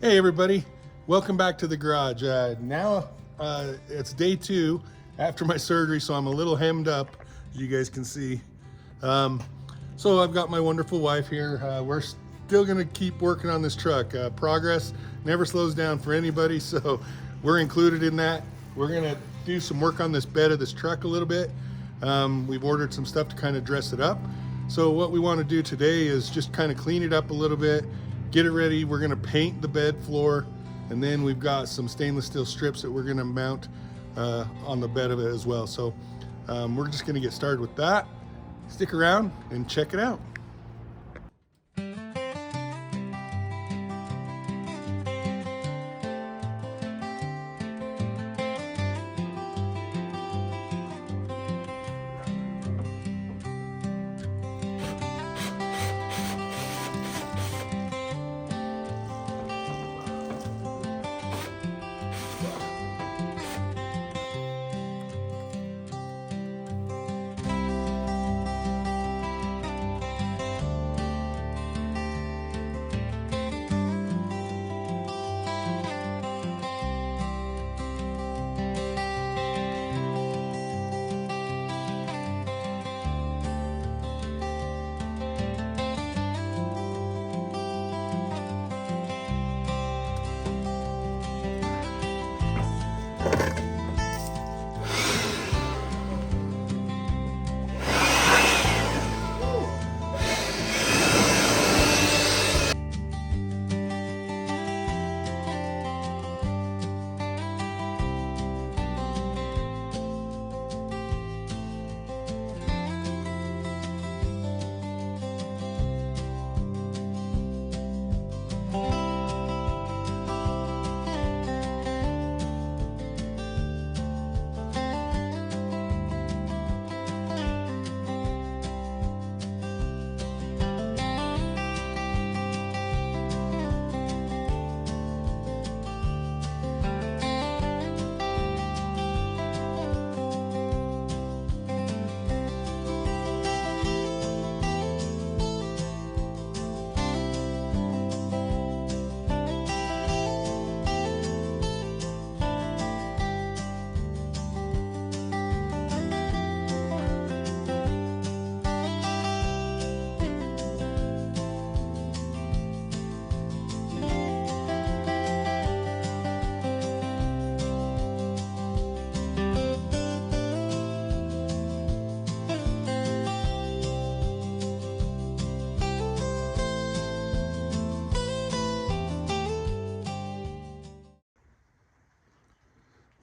Hey everybody, welcome back to the garage. Now it's day 2 after my surgery, so I'm a little hemmed up, as you guys can see. So I've got my wonderful wife here. We're still gonna keep working on this truck. Progress never slows down for anybody, so we're included in that. We're gonna do some work on this bed of this truck a little bit. We've ordered some stuff to kind of dress it up. So what we want to do today is just kind of clean it up a little bit, get it ready. We're going to paint the bed floor, and then we've got some stainless steel strips that we're going to mount on the bed of it as well. So we're just going to get started with that. Stick around and check it out.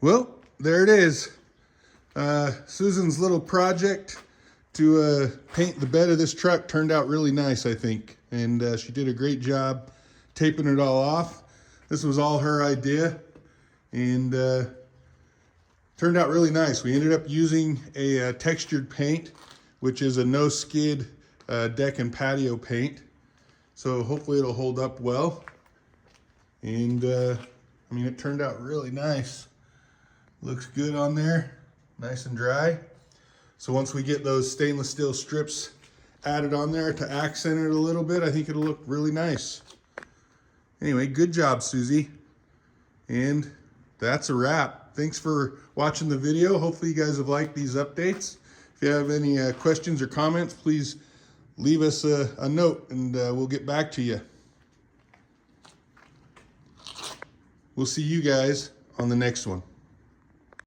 Well, there it is. Susan's little project to paint the bed of this truck turned out really nice, I think. And she did a great job taping it all off. This was all her idea, and turned out really nice. We ended up using a textured paint, which is a no skid deck and patio paint. So hopefully it'll hold up well. And I mean, it turned out really nice. Looks good on there, nice and dry. So once we get those stainless steel strips added on there to accent it a little bit, I think it'll look really nice. Anyway, good job, Susie. And that's a wrap. Thanks for watching the video. Hopefully you guys have liked these updates. If you have any questions or comments, please leave us a note, and we'll get back to you. We'll see you guys on the next one.